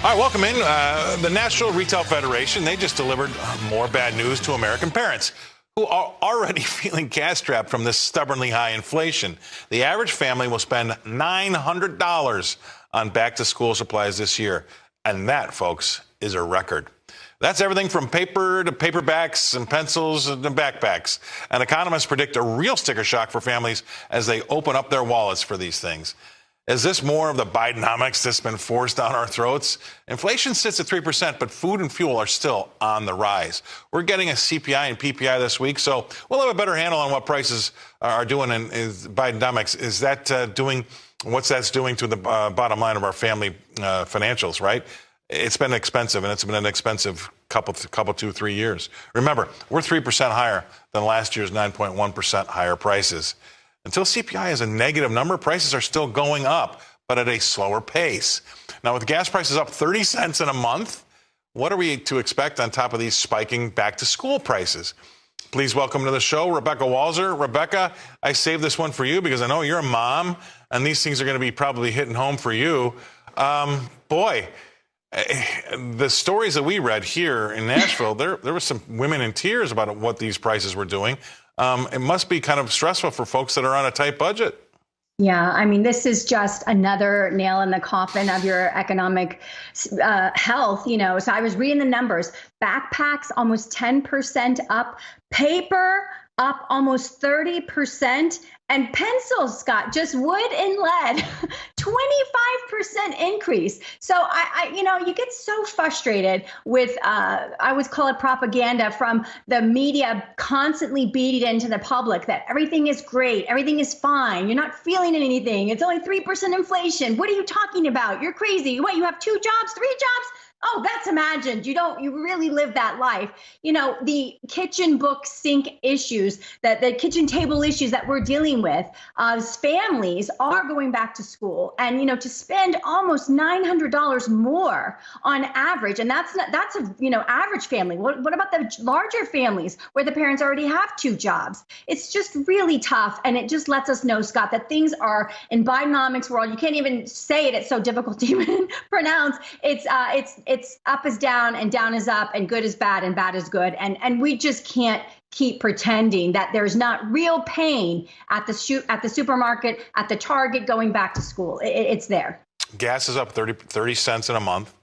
All right, welcome in. The National Retail Federation, they just delivered more bad news to American parents who are already feeling cash-strapped from this stubbornly high inflation. The average family will spend $900 on back-to-school supplies this year. And that, folks, is a record. That's everything from paper to paperbacks and pencils and backpacks. And economists predict a real sticker shock for families as they open up their wallets for these things. Is this more of the Bidenomics that's been forced down our throats? Inflation sits at 3%, but food and fuel are still on the rise. We're getting a CPI and PPI this week, so we'll have a better handle on what prices are doing in Bidenomics. Is that doing what's that's doing to the bottom line of our family financials, right? It's been expensive, and it's been an expensive couple, 2, 3 years. Remember, we're 3% higher than last year's 9.1% higher prices. Until CPI is a negative number, prices are still going up, but at a slower pace. Now, with gas prices up 30 cents in a month, what are we to expect on top of these spiking back-to-school prices? Please welcome to the show, Rebecca Walser. Rebecca, I saved this one for you because I know you're a mom, and these things are going to be probably hitting home for you. The stories that we read here in Nashville, there were some women in tears about what these prices were doing. It must be kind of stressful for folks that are on a tight budget. Yeah, I mean, this is just another nail in the coffin of your economic health. So I was reading the numbers. Backpacks almost 10% up, paper up almost 30%, and pencils, Scott, just wood and lead, 25% increase. So you get so frustrated with, I would call it propaganda from the media constantly beating into the public that everything is great, everything is fine, you're not feeling anything, it's only 3% inflation. What are you talking about? You're crazy. What, you have 2 jobs, 3 jobs? Oh, that's imagined. You really live that life. The kitchen book sink issues, the kitchen table issues that we're dealing with, as families are going back to school, and, to spend almost $900 more on average. And that's average family. What about the larger families where the parents already have 2 jobs? It's just really tough. And it just lets us know, Scott, that things are in Bidenomics world. You can't even say it. It's so difficult to even pronounce. It's up is down and down is up and good is bad and bad is good. And we just can't keep pretending that there's not real pain at the supermarket, at the Target going back to school. It's there. Gas is up 30 cents in a month.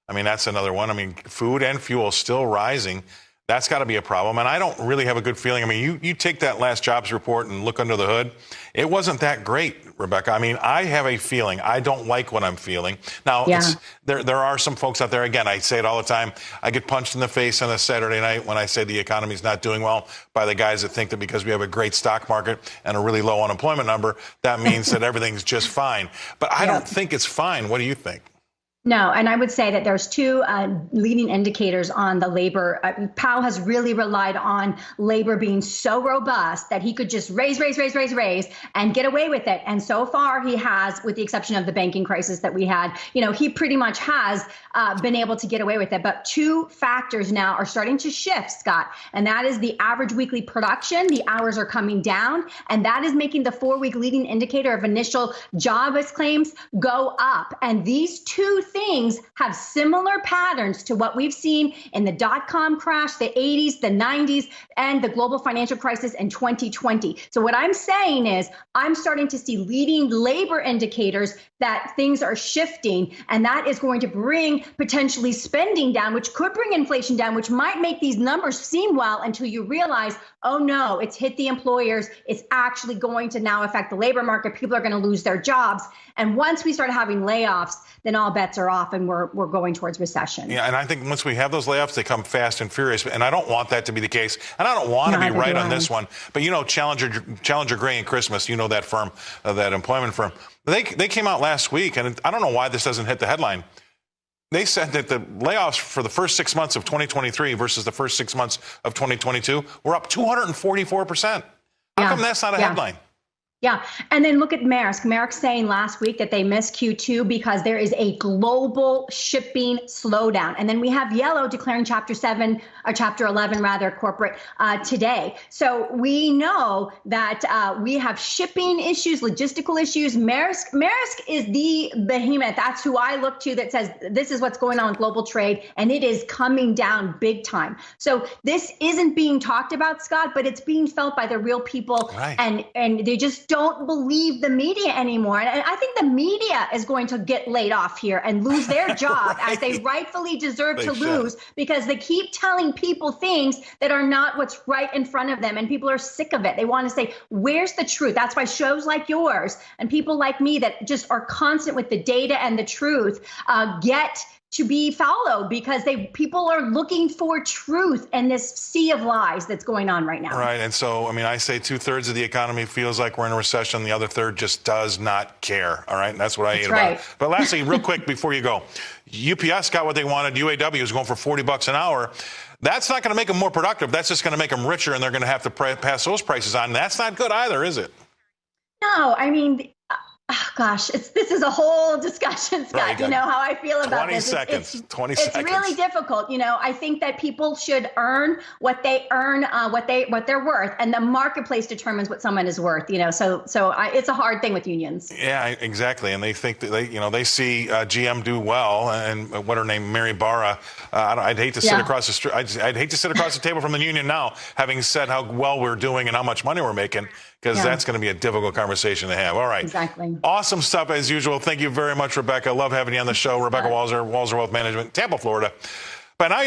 I mean, that's another one. I mean, food and fuel still rising. That's got to be a problem. And I don't really have a good feeling. I mean, you take that last jobs report and look under the hood. It wasn't that great, Rebecca. I mean, I have a feeling. I don't like what I'm feeling. Now, there are some folks out there, again, I say it all the time. I get punched in the face on a Saturday night when I say the economy's not doing well by the guys that think that because we have a great stock market and a really low unemployment number, that means that everything's just fine. But I don't think it's fine. What do you think? No, and I would say that there's 2 leading indicators on the labor. Powell has really relied on labor being so robust that he could just raise and get away with it. And so far he has, with the exception of the banking crisis that we had, he pretty much has been able to get away with it. But 2 factors now are starting to shift, Scott, and that is the average weekly production. The hours are coming down, and that is making the 4-week leading indicator of initial jobless claims go up. And these 2 things have similar patterns to what we've seen in the dot-com crash, the 80s, the 90s, and the global financial crisis in 2020. So what I'm saying is I'm starting to see leading labor indicators that things are shifting, and that is going to bring potentially spending down, which could bring inflation down, which might make these numbers seem well until you realize, oh no, it's hit the employers. It's actually going to now affect the labor market. People are going to lose their jobs. And once we start having layoffs, then all bets are off and we're going towards recession. Yeah, and I think once we have those layoffs, they come fast and furious. And I don't want that to be the case. And I don't want to be right on this one. But, Challenger Gray and Christmas, that firm, that employment firm, they came out last week, and I don't know why this doesn't hit the headline. They said that the layoffs for the first 6 months of 2023 versus the first 6 months of 2022 were up 244%. How come that's not a headline? Yeah. And then look at Maersk. Maersk saying last week that they missed Q2 because there is a global shipping slowdown. And then we have Yellow declaring Chapter 7 or Chapter 11, rather, corporate today. So we know that we have shipping issues, logistical issues. Maersk is the behemoth. That's who I look to that says this is what's going on with global trade, and it is coming down big time. So this isn't being talked about, Scott, but it's being felt by the real people. Right. And they just don't believe the media anymore. And I think the media is going to get laid off here and lose their job right. as they rightfully deserve to lose, because they keep telling people things that are not what's right in front of them. And people are sick of it. They want to say, where's the truth? That's why shows like yours and people like me that just are constant with the data and the truth get to be followed, because people are looking for truth in this sea of lies that's going on right now. Right. And so, I mean, I say 2/3 of the economy feels like we're in a recession. The other third just does not care. All right. And that's what I hate about it. But lastly, real quick before you go, UPS got what they wanted. UAW is going for $40 an hour. That's not going to make them more productive. That's just going to make them richer, and they're going to have to pass those prices on. That's not good either, is it? No, I mean, oh, gosh, this is a whole discussion, Scott. Right, you know how I feel about 20 this. seconds. 20 it's seconds. really difficult. You know, I think that people should earn what they earn, what they're worth, and the marketplace determines what someone is worth. You know, so it's a hard thing with unions. Yeah, exactly. And they think that they see GM do well, and what her name, Mary Barra. I'd hate to sit across the street. I'd hate to sit across the table from the union now, having said how well we're doing and how much money we're making, because that's going to be a difficult conversation to have. All right. Exactly. Awesome stuff as usual. Thank you very much, Rebecca. Love having you on the show. Rebecca Walser, Walser Wealth Management, Tampa, Florida. But now